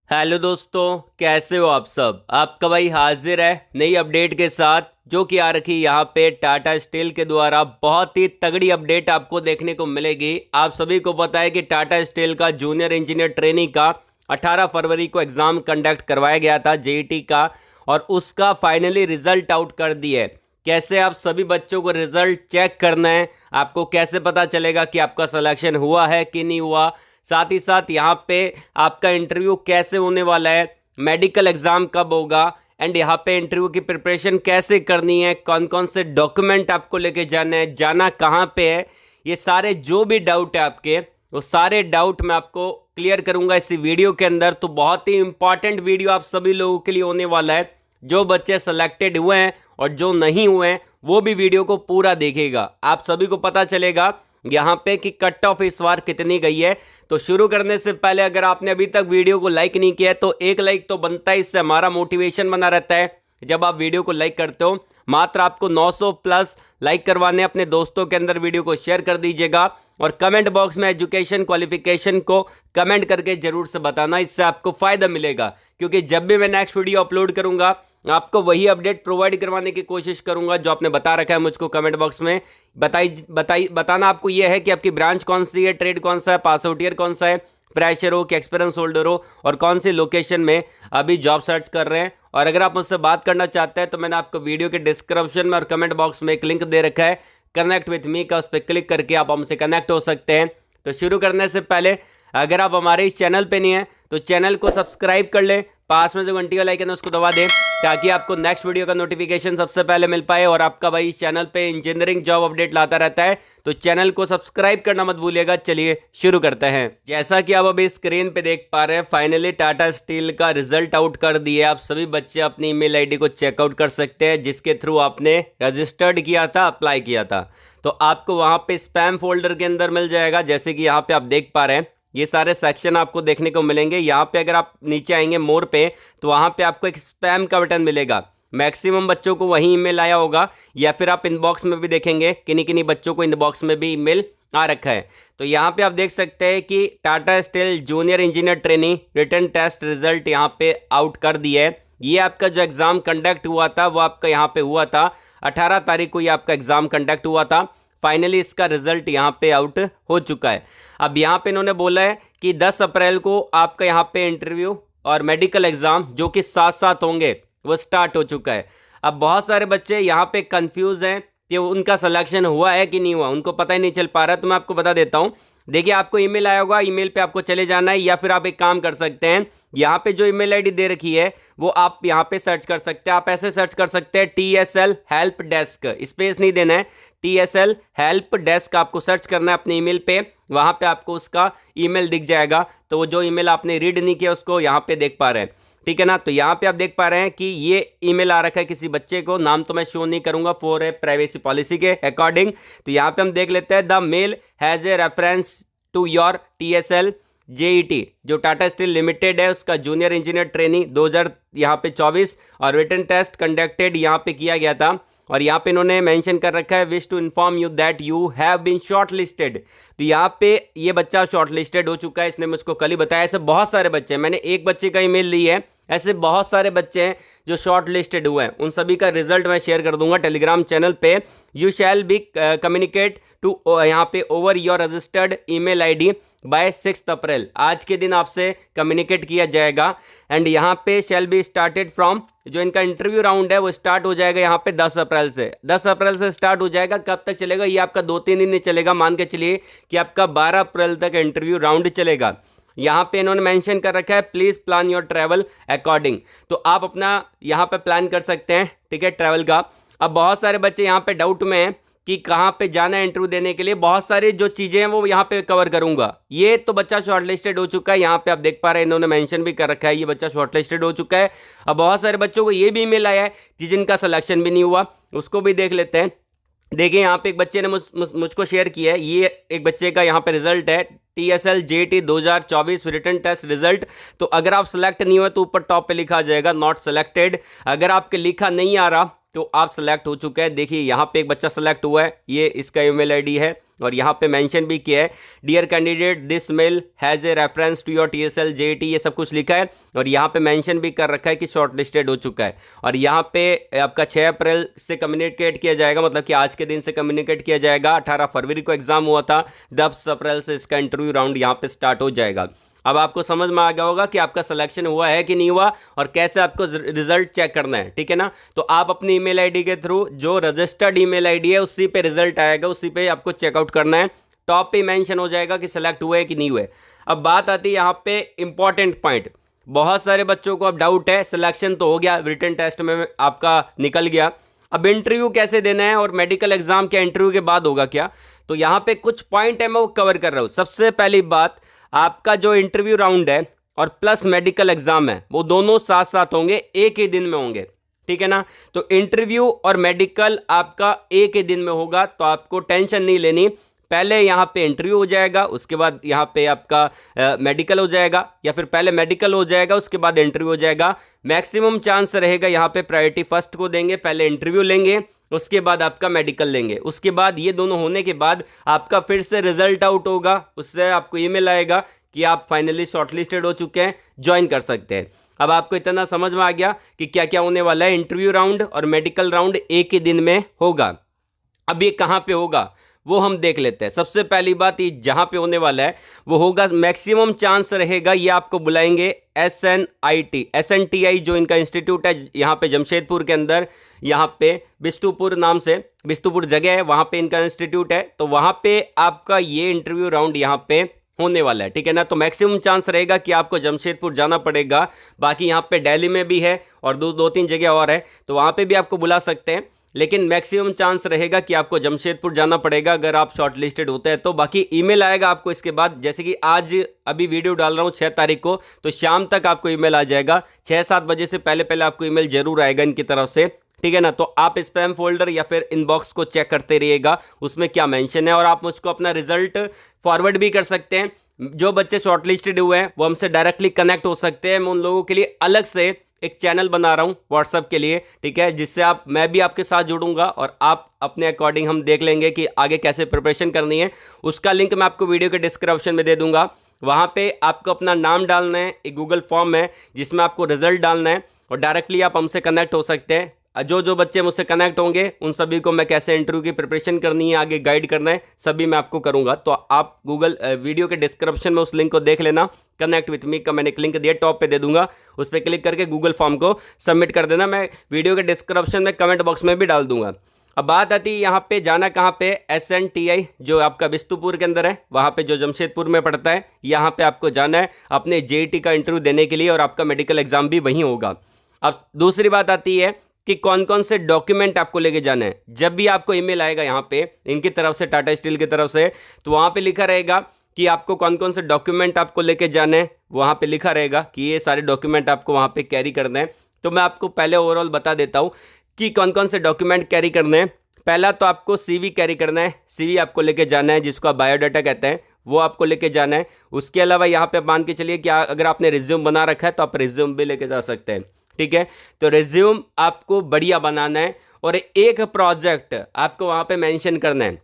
Hello दोस्तों, कैसे हो आप सब। आपका भाई हाजिर है नई अपडेट के साथ, जो कि आ रखी यहाँ पे टाटा स्टील के द्वारा। बहुत ही तगड़ी अपडेट आपको देखने को मिलेगी। आप सभी को पता है कि टाटा स्टील का जूनियर इंजीनियर ट्रेनी का 18 फरवरी को एग्जाम कंडक्ट करवाया गया था, जेईटी का, और उसका फाइनली रिजल्ट आउट कर दिया। कैसे आप सभी बच्चों को रिजल्ट चेक करना है, आपको कैसे पता चलेगा कि आपका सिलेक्शन हुआ है कि नहीं हुआ, साथ ही साथ यहाँ पे आपका इंटरव्यू कैसे होने वाला है, मेडिकल एग्जाम कब होगा, एंड यहाँ पे इंटरव्यू की प्रिपरेशन कैसे करनी है, कौन कौन से डॉक्यूमेंट आपको लेके जाना है, जाना कहाँ पे है, ये सारे जो भी डाउट है आपके, वो सारे डाउट मैं आपको क्लियर करूंगा इसी वीडियो के अंदर। तो बहुत ही इंपॉर्टेंट वीडियो आप सभी लोगों के लिए होने वाला है। जो बच्चे सेलेक्टेड हुए हैं और जो नहीं हुए हैं वो भी वीडियो को पूरा देखेगा। आप सभी को पता चलेगा यहाँ पे कि कट ऑफ इस बार कितनी गई है। तो शुरू करने से पहले अगर आपने अभी तक वीडियो को लाइक नहीं किया है तो एक लाइक तो बनता है, इससे हमारा मोटिवेशन बना रहता है। जब आप वीडियो को लाइक करते हो, मात्र आपको 900 प्लस लाइक करवाने, अपने दोस्तों के अंदर वीडियो को शेयर कर दीजिएगा और कमेंट बॉक्स में एजुकेशन क्वालिफिकेशन को कमेंट करके जरूर से बताना, इससे आपको फायदा मिलेगा। क्योंकि जब भी मैं नेक्स्ट वीडियो अपलोड करूंगा आपको वही अपडेट प्रोवाइड करवाने की कोशिश करूंगा जो आपने बता रखा है मुझको कमेंट बॉक्स में। बताना आपको यह है कि आपकी ब्रांच कौन सी है, ट्रेड कौन सा है, पास आउट ईयर कौन सा है, फ्रेशर हो कि एक्सपीरियंस होल्डर हो, और कौन सी लोकेशन में अभी जॉब सर्च कर रहे हैं। और अगर आप मुझसे बात करना चाहते हैं तो मैंने आपको वीडियो के डिस्क्रिप्शन में और कमेंट बॉक्स में एक लिंक दे रखा है, कनेक्ट विथ मी का, उस पर क्लिक करके आप हमसे कनेक्ट हो सकते हैं। तो शुरू करने से पहले अगर आप हमारे इस चैनल पे नहीं हैं तो चैनल को सब्सक्राइब कर लें, पास में जो घंटी वाला आइकन है उसको दबा दें ताकि आपको नेक्स्ट वीडियो का नोटिफिकेशन सबसे पहले मिल पाए। और आपका भाई इस चैनल पे इंजीनियरिंग जॉब अपडेट लाता रहता है, तो चैनल को सब्सक्राइब करना मत भूलिएगा। चलिए शुरू करते हैं। जैसा कि आप अभी स्क्रीन पे देख पा रहे हैं, फाइनली टाटा स्टील का रिजल्ट आउट कर दिया। आप सभी बच्चे अपनी ईमेल आईडी को चेकआउट कर सकते हैं जिसके थ्रू आपने रजिस्टर्ड किया था, अप्लाई किया था। तो आपको वहां पे स्पैम फोल्डर के अंदर मिल जाएगा। जैसे कि यहाँ पे आप देख पा रहे हैं, ये सारे सेक्शन आपको देखने को मिलेंगे। यहाँ पे अगर आप नीचे आएंगे मोर पे, तो वहाँ पे आपको एक स्पैम का बटन मिलेगा। मैक्सिमम बच्चों को वही ईमेल आया होगा, या फिर आप इनबॉक्स में भी देखेंगे, किन्हीं किन्हीं बच्चों को इनबॉक्स में भी ईमेल आ रखा है। तो यहाँ पे आप देख सकते हैं कि Tata steel junior engineer training written test result यहाँ पे आउट कर दिया है। ये आपका जो एग्जाम कंडक्ट हुआ था वो आपका यहाँ पे हुआ था 18 तारीख को, ये आपका एग्जाम कंडक्ट हुआ था। फाइनली इसका रिजल्ट यहाँ पे आउट हो चुका है। अब यहाँ पे इन्होंने बोला है कि 10 अप्रैल को आपका यहाँ पे इंटरव्यू और मेडिकल एग्जाम जो कि साथ साथ होंगे वो स्टार्ट हो चुका है। अब बहुत सारे बच्चे यहाँ पे कंफ्यूज हैं कि उनका सिलेक्शन हुआ है कि नहीं हुआ, उनको पता ही नहीं चल पा रहा। तो मैं आपको बता देता हूँ। देखिए, आपको ईमेल आया होगा, ईमेल पे आपको चले जाना है, या फिर आप एक काम कर सकते हैं, यहाँ पे जो ईमेल आईडी दे रखी है वो आप यहाँ पे सर्च कर सकते हैं। आप ऐसे सर्च कर सकते हैं, TSL हेल्प डेस्क, स्पेस नहीं देना है, TSL हेल्प डेस्क आपको सर्च करना है अपने ईमेल पे। वहां पे आपको उसका ईमेल दिख जाएगा। तो वो जो ईमेल आपने रीड नहीं किया उसको यहाँ पे देख पा रहे हैं, ठीक है ना। तो यहाँ पे आप देख पा रहे हैं कि ये ईमेल आ रखा है किसी बच्चे को, नाम तो मैं शो नहीं करूंगा फॉर ए प्राइवेसी पॉलिसी के अकॉर्डिंग। तो यहाँ पे हम देख लेते हैं, the mail has a reference to your TSL JET, जो टाटा स्टील लिमिटेड है उसका जूनियर इंजीनियर ट्रेनिंग 2000 यहाँ पे 24, और रिटन टेस्ट कंडक्टेड यहाँ पे किया गया था। और यहाँ पे इन्होंने मेंशन कर रखा है, wish to inform you that you have been shortlisted. तो यहाँ पे ये बच्चा शॉर्ट लिस्टेड हो चुका है, इसने मुझको कल ही बताया। ऐसे बहुत सारे बच्चे हैं, मैंने एक बच्चे का ईमेल ली है, ऐसे बहुत सारे बच्चे हैं जो शॉर्ट लिस्टेड हुए हैं। उन सभी का रिजल्ट मैं शेयर कर दूंगा टेलीग्राम चैनल पे। You shall be communicate to यहाँ पे over your registered email ID by 6 April, आज के दिन आपसे कम्युनिकेट किया जाएगा। एंड यहाँ पे शैल बी स्टार्टेड फ्रॉम, जो इनका इंटरव्यू राउंड है वो स्टार्ट हो जाएगा यहाँ पे 10 अप्रैल से। 10 अप्रैल से स्टार्ट हो जाएगा। कब तक चलेगा ये आपका 2-3 दिन नहीं चलेगा, मान के चलिए कि आपका 12 अप्रैल तक इंटरव्यू राउंड चलेगा। यहाँ पे इन्होंने मेंशन कर रखा है, please plan your travel according. तो आप अपना यहाँ पे प्लान कर सकते हैं, ठीक है, ट्रैवल का। अब बहुत सारे बच्चे यहाँ पे डाउट में हैं कि कहाँ पे जाना है इंटरव्यू देने के लिए। बहुत सारी जो चीज़ें हैं वो यहाँ पे कवर करूंगा। ये तो बच्चा शॉर्टलिस्टेड हो चुका है, यहाँ पे आप देख पा रहे हैं, इन्होंने मेंशन भी कर रखा है, ये बच्चा शॉर्टलिस्टेड हो चुका है। अब बहुत सारे बच्चों को ये भी ईमेल आया है कि जिनका सिलेक्शन भी नहीं हुआ, उसको भी देख लेते हैं। देखिए, यहाँ पे एक बच्चे ने मुझको शेयर किया है, ये एक बच्चे का यहाँ पे रिजल्ट है, TSL JET 2024 written test result. तो अगर आप सेलेक्ट नहीं हुए तो ऊपर टॉप पे लिखा जाएगा नॉट सेलेक्टेड। अगर आपके लिखा नहीं आ रहा तो आप सेलेक्ट हो चुके हैं। देखिए, यहाँ पे एक बच्चा सेलेक्ट हुआ है, ये इसका ईमेल आईडी है, और यहाँ पे मेंशन भी किया है, dear candidate this mail has a reference to your TSL JET, ये सब कुछ लिखा है। और यहाँ पे मेंशन भी कर रखा है कि शॉर्ट लिस्टेड हो चुका है। और यहाँ पे आपका 6 अप्रैल से कम्युनिकेट किया जाएगा, मतलब कि आज के दिन से कम्युनिकेट किया जाएगा। 18 फरवरी को एग्जाम हुआ था, 10 अप्रैल से इसका इंटरव्यू राउंड यहाँ पे स्टार्ट हो जाएगा। अब आपको समझ में आ गया होगा कि आपका सिलेक्शन हुआ है कि नहीं हुआ और कैसे आपको रिजल्ट चेक करना है, ठीक है ना। तो आप अपनी ईमेल आईडी के थ्रू, जो रजिस्टर्ड ईमेल आईडी है उसी पे रिजल्ट आएगा, उसी पे आपको चेकआउट करना है। टॉप पे मेंशन हो जाएगा कि सिलेक्ट हुए कि नहीं हुए। अब बात आती है यहाँ पे इंपॉर्टेंट पॉइंट। बहुत सारे बच्चों को अब डाउट है, सिलेक्शन तो हो गया, रिटन टेस्ट में आपका निकल गया, अब इंटरव्यू कैसे देना है और मेडिकल एग्जाम क्या इंटरव्यू के बाद होगा क्या। तो यहाँ पे कुछ पॉइंट है मैं वो कवर कर रहा हूँ। सबसे पहली बात, आपका जो इंटरव्यू राउंड है और प्लस मेडिकल एग्जाम है वो दोनों साथ साथ होंगे, एक ही दिन में होंगे, ठीक है ना। तो इंटरव्यू और मेडिकल आपका एक ही दिन में होगा, तो आपको टेंशन नहीं लेनी। पहले यहाँ पे इंटरव्यू हो जाएगा, उसके बाद यहाँ पे आपका मेडिकल हो जाएगा, या फिर पहले मेडिकल हो जाएगा उसके बाद इंटरव्यू हो जाएगा। मैक्सिमम चांस रहेगा यहाँ पे प्रायोरिटी फर्स्ट को देंगे, पहले इंटरव्यू लेंगे उसके बाद आपका मेडिकल लेंगे। उसके बाद ये दोनों होने के बाद आपका फिर से रिजल्ट आउट होगा, उससे आपको ईमेल आएगा कि आप फाइनली शॉर्टलिस्टेड हो चुके हैं, ज्वाइन कर सकते हैं। अब आपको इतना समझ में आ गया कि क्या क्या होने वाला है। इंटरव्यू राउंड और मेडिकल राउंड एक ही दिन में होगा। अब ये कहाँ पे होगा वो हम देख लेते हैं। सबसे पहली बात, ये जहाँ पे होने वाला है वो होगा, मैक्सिमम चांस रहेगा ये आपको बुलाएंगे SNTI जो इनका इंस्टीट्यूट है यहाँ पे जमशेदपुर के अंदर, यहाँ पे बिस्तुपुर नाम से, बिस्तुपुर जगह है, वहाँ पे इनका इंस्टीट्यूट है। तो वहाँ पे आपका ये इंटरव्यू राउंड यहाँ पे होने वाला है, ठीक है ना। तो मैक्सिमम चांस रहेगा कि आपको जमशेदपुर जाना पड़ेगा। बाकी यहाँ पे दिल्ली में भी है और दो तीन जगह और है, तो वहाँ पे भी आपको बुला सकते हैं, लेकिन मैक्सिमम चांस रहेगा कि आपको जमशेदपुर जाना पड़ेगा अगर आप शॉर्टलिस्टेड होते हैं तो। बाकी ईमेल आएगा आपको इसके बाद, जैसे कि आज अभी वीडियो डाल रहा हूँ 6 तारीख को, तो शाम तक आपको ईमेल आ जाएगा। 6-7 बजे से पहले पहले आपको ईमेल जरूर आएगा इनकी तरफ से, ठीक है ना। तो आप स्पैम फोल्डर या फिर इनबॉक्स को चेक करते रहिएगा, उसमें क्या मेंशन है। और आप मुझको अपना रिजल्ट फॉरवर्ड भी कर सकते हैं। जो बच्चे शॉर्टलिस्टेड हुए हैं वो हमसे डायरेक्टली कनेक्ट हो सकते हैं। मैं उन लोगों के लिए अलग से एक चैनल बना रहा हूं व्हाट्सएप के लिए, ठीक है, जिससे मैं भी आपके साथ जुड़ूंगा और आप अपने अकॉर्डिंग हम देख लेंगे कि आगे कैसे प्रिपरेशन करनी है। उसका लिंक मैं आपको वीडियो के डिस्क्रिप्शन में दे दूंगा। वहां पे आपको अपना नाम डालना है, एक गूगल फॉर्म है जिसमें आपको रिजल्ट डालना है और डायरेक्टली आप हमसे कनेक्ट हो सकते हैं। जो बच्चे मुझसे कनेक्ट होंगे उन सभी को मैं कैसे इंटरव्यू की प्रिपरेशन करनी है, आगे गाइड करना है, सभी मैं आपको करूंगा। तो आप गूगल वीडियो के डिस्क्रिप्शन में उस लिंक को देख लेना, कनेक्ट विथ मी का मैंने एक लिंक दिया, टॉप पे दे दूंगा, उस पर क्लिक करके गूगल फॉर्म को सबमिट कर देना। मैं वीडियो के डिस्क्रिप्शन में कमेंट बॉक्स में भी डाल दूंगा। अब बात आती है यहाँ पे जाना कहाँ पे, SNTI जो आपका बिस्तुपुर के अंदर है, वहाँ पे जो जमशेदपुर में पड़ता है, यहाँ पे आपको जाना है अपने JET का इंटरव्यू देने के लिए और आपका मेडिकल एग्जाम भी वहीं होगा। अब दूसरी बात आती है कि कौन कौन से डॉक्यूमेंट आपको लेके जाना है। जब भी आपको ईमेल आएगा यहाँ पे इनकी तरफ से, टाटा स्टील की तरफ से, तो वहाँ पे लिखा रहेगा कि आपको कौन कौन से डॉक्यूमेंट आपको लेके जाने हैं। वहाँ पे लिखा रहेगा कि ये सारे डॉक्यूमेंट आपको वहाँ पे कैरी करने हैं। तो मैं आपको पहले ओवरऑल बता देता हूँ कि कौन कौन से डॉक्यूमेंट कैरी करने हैं। पहला तो आपको CV कैरी करना है, CV आपको लेके जाना है, जिसको आप बायोडाटा कहते हैं, वो आपको लेके जाना है। उसके अलावा यहाँ पे मान के चलिए कि अगर आपने रिज्यूम बना रखा है तो आप रिज्यूम भी लेके जा सकते हैं, ठीक है। तो रिज्यूम आपको बढ़िया बनाना है और एक प्रोजेक्ट आपको वहाँ पे मेंशन करना है,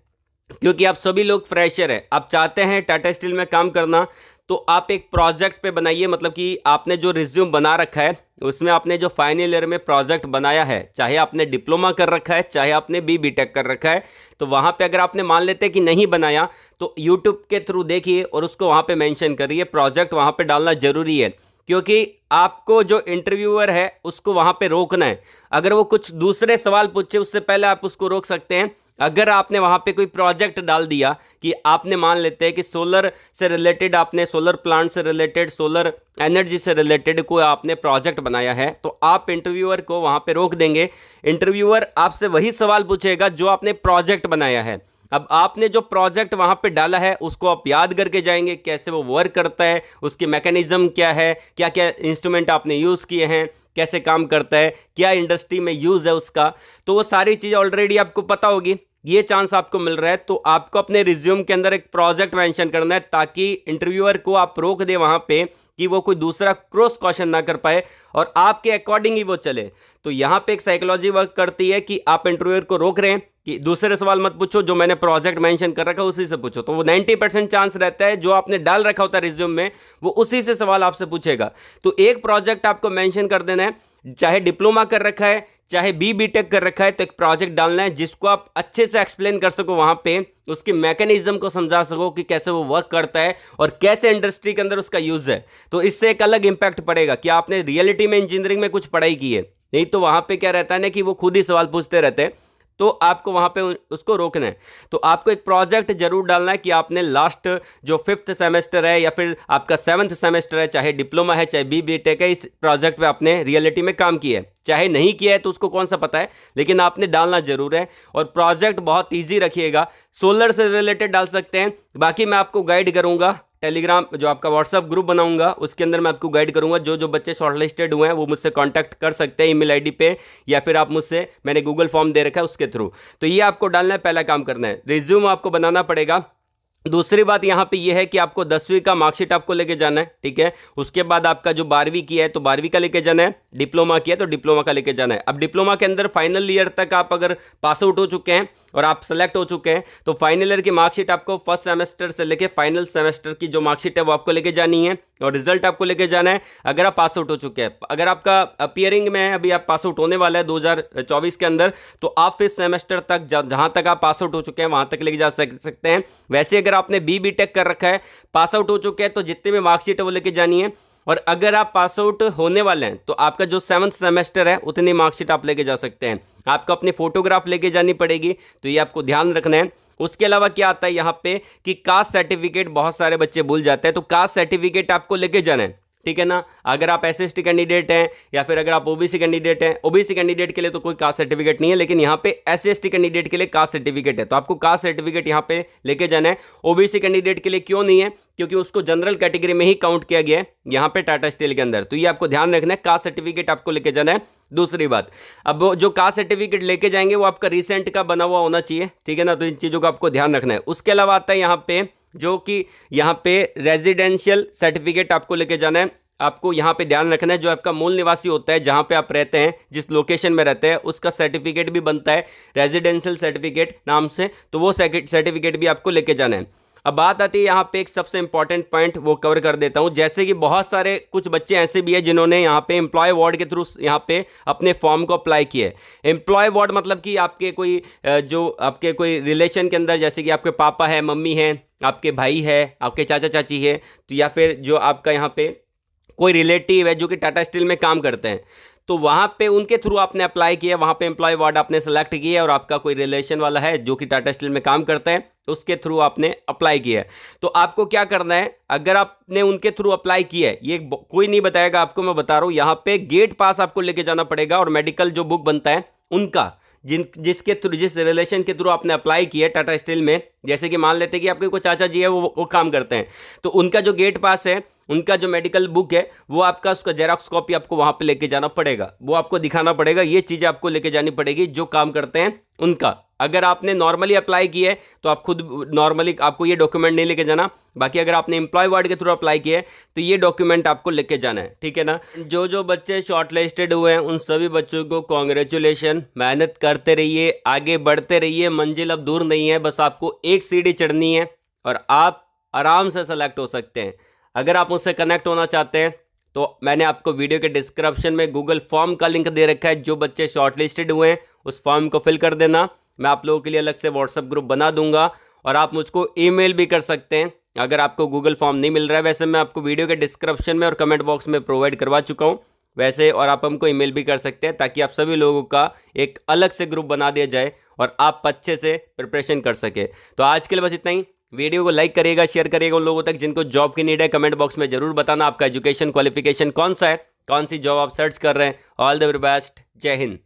क्योंकि आप सभी लोग फ्रेशर हैं, आप चाहते हैं टाटा स्टील में काम करना, तो आप एक प्रोजेक्ट पे बनाइए। मतलब कि आपने जो रिज्यूम बना रखा है उसमें आपने जो फाइनल ईयर में प्रोजेक्ट बनाया है, चाहे आपने डिप्लोमा कर रखा है चाहे आपने BTech कर रखा है, तो वहाँ पे अगर आपने मान लेते कि नहीं बनाया तो यूट्यूब के थ्रू देखिए और उसको वहाँ पे मेंशन करिए। प्रोजेक्ट वहाँ पे डालना जरूरी है, क्योंकि आपको जो इंटरव्यूअर है उसको वहाँ पे रोकना है। अगर वो कुछ दूसरे सवाल पूछे उससे पहले आप उसको रोक सकते हैं। अगर आपने वहाँ पे कोई प्रोजेक्ट डाल दिया कि आपने मान लेते हैं कि सोलर से रिलेटेड, आपने सोलर प्लांट से रिलेटेड, सोलर एनर्जी से रिलेटेड कोई आपने प्रोजेक्ट बनाया है, तो आप इंटरव्यूअर को वहाँ पे रोक देंगे। इंटरव्यूअर आपसे वही सवाल पूछेगा जो आपने प्रोजेक्ट बनाया है। अब आपने जो प्रोजेक्ट वहाँ पे डाला है उसको आप याद करके जाएंगे, कैसे वो वर्क करता है, उसकी मैकेनिज्म क्या है, क्या क्या इंस्ट्रूमेंट आपने यूज़ किए हैं, कैसे काम करता है, क्या इंडस्ट्री में यूज़ है उसका, तो वो सारी चीज़ें ऑलरेडी आपको पता होगी। ये चांस आपको मिल रहा है, तो आपको अपने रिज्यूम के अंदर एक प्रोजेक्ट मेंशन करना है, ताकि इंटरव्यूअर को आप रोक दे वहाँ पे कि वो कोई दूसरा क्रॉस क्वेश्चन ना कर पाए और आपके अकॉर्डिंग ही वो चले। तो यहाँ पे एक साइकोलॉजी वर्क करती है कि आप इंटरव्यूअर को रोक रहे हैं कि दूसरे सवाल मत पूछो, जो मैंने प्रोजेक्ट मेंशन कर रखा है उसी से पूछो। तो वो 90% चांस रहता है जो आपने डाल रखा होता है रिज्यूम में वो उसी से सवाल आपसे पूछेगा। तो एक प्रोजेक्ट आपको मेंशन कर देना है, चाहे डिप्लोमा कर रखा है चाहे बीटेक कर रखा है, तो एक प्रोजेक्ट डालना है जिसको आप अच्छे से एक्सप्लेन कर सको, वहां पे उसके मैकेनिज्म को समझा सको कि कैसे वो वर्क करता है और कैसे इंडस्ट्री के अंदर उसका यूज है। तो इससे एक अलग इंपैक्ट पड़ेगा कि आपने रियलिटी में इंजीनियरिंग में कुछ पढ़ाई की है। नहीं तो वहां पे क्या रहता है ना कि वो खुद ही सवाल पूछते रहते हैं, तो आपको वहां पे उसको रोकना है। तो आपको एक प्रोजेक्ट जरूर डालना है कि आपने लास्ट जो 5th सेमेस्टर है या फिर आपका 7th सेमेस्टर है, चाहे डिप्लोमा है चाहे बीटेक है, इस प्रोजेक्ट पे आपने रियलिटी में काम किया है। चाहे नहीं किया है तो उसको कौन सा पता है, लेकिन आपने डालना जरूर है। और प्रोजेक्ट बहुत ईजी रखिएगा, सोलर से रिलेटेड डाल सकते हैं। बाकी मैं आपको गाइड करूंगा, टेलीग्राम जो आपका व्हाट्सअप ग्रुप बनाऊंगा उसके अंदर मैं आपको गाइड करूंगा। जो जो बच्चे शॉर्टलिस्टेड हुए हैं वो मुझसे कांटेक्ट कर सकते हैं ईमेल आईडी पे, या फिर आप मुझसे, मैंने गूगल फॉर्म दे रखा है उसके थ्रू। तो ये आपको डालना है, पहला काम करना है। रिज्यूम आपको बनाना पड़ेगा। दूसरी बात यहाँ पे ये है कि आपको 10वीं का मार्कशीट आपको लेके जाना है, ठीक है। उसके बाद आपका जो 12वीं किया है तो 12वीं का लेके जाना है, डिप्लोमा किया है तो डिप्लोमा का लेके जाना है। अब डिप्लोमा के अंदर फाइनल ईयर तक आप अगर पास आउट हो चुके हैं और आप सेलेक्ट हो चुके हैं तो फाइनल ईयर की मार्कशीट आपको फर्स्ट सेमेस्टर से लेके फाइनल सेमेस्टर की जो मार्कशीट है वो आपको लेके जानी है और रिजल्ट आपको लेके जाना है अगर आप पास आउट हो चुके हैं। अगर आपका अपियरिंग में है, अभी आप पास आउट होने वाला है 2024 के अंदर, तो आप फिर सेमेस्टर तक जहां तक आप पास आउट हो चुके हैं वहां तक लेके जा सकते हैं। वैसे अगर आपने बीटेक कर रखा है, पास आउट हो चुके हैं, तो जितने भी मार्कशीट है वो लेके जानी है। और अगर आप पास आउट होने वाले हैं तो आपका जो 7th सेमेस्टर है उतनी मार्कशीट आप लेके जा सकते हैं। आपको अपनी फोटोग्राफ लेके जानी पड़ेगी, तो ये आपको ध्यान रखना है। उसके अलावा क्या आता है यहाँ पे कि कास्ट सर्टिफिकेट बहुत सारे बच्चे भूल जाते हैं, तो कास्ट सर्टिफिकेट आपको लेके जाना है, ठीक है ना। अगर आप एसएसटी कैंडिडेट हैं या फिर अगर आप ओबीसी कैंडिडेट हैं, ओबीसी कैंडिडेट के लिए तो कोई कास्ट सर्टिफिकेट नहीं है, लेकिन यहाँ पे एसएसटी कैंडिडेट के लिए कास्ट सर्टिफिकेट है, तो आपको कास्ट सर्टिफिकेट यहाँ पे लेके जाना है। ओबीसी कैंडिडेट के लिए क्यों नहीं है, क्योंकि उसको जनरल कैटेगरी में ही काउंट किया गया है यहाँ पे टाटा स्टील के अंदर। तो ये आपको ध्यान रखना है, कास्ट सर्टिफिकेट आपको लेके जाना है। दूसरी बात, अब वो जो कास्ट सर्टिफिकेट लेके जाएंगे वो आपका रिसेंट का बना हुआ होना चाहिए, ठीक है ना। तो इन चीज़ों को आपको ध्यान रखना है। उसके अलावा आता है यहाँ पे जो कि यहाँ पे रेजिडेंशियल सर्टिफिकेट आपको लेके जाना है। आपको यहाँ पे ध्यान रखना है जो आपका मूल निवासी होता है, जहाँ पे आप रहते हैं, जिस लोकेशन में रहते हैं, उसका सर्टिफिकेट भी बनता है रेजिडेंशियल सर्टिफिकेट नाम से, तो वो सर्टिफिकेट भी आपको लेके जाना है। अब बात आती है यहाँ पे एक सबसे इंपॉर्टेंट पॉइंट, वो कवर कर देता हूँ। जैसे कि बहुत सारे कुछ बच्चे ऐसे भी हैं जिन्होंने यहाँ पे एम्प्लॉय अवार्ड के थ्रू यहाँ पे अपने फॉर्म को अप्लाई किया है। एम्प्लॉय अवार्ड मतलब कि आपके कोई जो आपके कोई रिलेशन के अंदर, जैसे कि आपके पापा है, मम्मी है, आपके भाई है, आपके चाचा चाची है, तो या फिर जो आपका यहाँ पे कोई रिलेटिव है जो कि टाटा स्टील में काम करते हैं, तो वहाँ पे उनके थ्रू आपने अप्लाई किया, वहाँ पे एम्प्लॉय अवार्ड आपने सेलेक्ट किया और आपका कोई रिलेशन वाला है जो कि टाटा स्टील में काम करता है, उसके थ्रू आपने अप्लाई किया है। तो आपको क्या करना है, अगर आपने उनके थ्रू अप्लाई किया है, ये कोई नहीं बताएगा आपको, मैं बता रहा हूँ, यहाँ पे गेट पास आपको लेके जाना पड़ेगा और मेडिकल जो बुक बनता है उनका, जिस रिलेशन के थ्रू आपने अप्लाई किया है टाटा स्टील में, जैसे कि मान लेते हैं कि आपके कोई चाचा जी है वो काम करते हैं, तो उनका जो गेट पास है, उनका जो मेडिकल बुक है, वो आपका उसका जेरॉक्स कॉपी आपको वहां पे लेके जाना पड़ेगा, वो आपको दिखाना पड़ेगा। ये चीज़ें आपको लेके जानी पड़ेगी जो काम करते हैं उनका। अगर आपने नॉर्मली अप्लाई किया है तो आप खुद नॉर्मली आपको ये डॉक्यूमेंट नहीं लेके जाना। बाकी अगर आपने एम्प्लॉय अवार्ड के थ्रू अप्लाई किया है तो ये डॉक्यूमेंट आपको लेके जाना है, ठीक है ना। जो जो बच्चे शॉर्टलिस्टेड हुए हैं उन सभी बच्चों को कॉन्ग्रेचुलेशन। मेहनत करते रहिए, आगे बढ़ते रहिए, मंजिल अब दूर नहीं है, बस आपको एक सीढ़ी चढ़नी है और आप आराम से सेलेक्ट हो सकते हैं। अगर आप मुझसे कनेक्ट होना चाहते हैं तो मैंने आपको वीडियो के डिस्क्रिप्शन में गूगल फॉर्म का लिंक दे रखा है। जो बच्चे शॉर्टलिस्टेड हुए हैं उस फॉर्म को फिल कर देना, मैं आप लोगों के लिए अलग से व्हाट्सएप ग्रुप बना दूंगा और आप मुझको ईमेल भी कर सकते हैं अगर आपको गूगल फॉर्म नहीं मिल रहा है। वैसे मैं आपको वीडियो के डिस्क्रिप्शन में और कमेंट बॉक्स में प्रोवाइड करवा चुका हूँ वैसे, और आप हमको ईमेल भी कर सकते हैं ताकि आप सभी लोगों का एक अलग से ग्रुप बना दिया जाए और आप अच्छे से प्रिपरेशन कर सके। तो आज के लिए बस इतना ही। वीडियो को लाइक करिएगा, शेयर करिएगा उन लोगों तक जिनको जॉब की नीड है। कमेंट बॉक्स में जरूर बताना आपका एजुकेशन क्वालिफिकेशन कौन सा है, कौन सी जॉब आप सर्च कर रहे हैं। ऑल द वेरी बेस्ट, जय हिंद।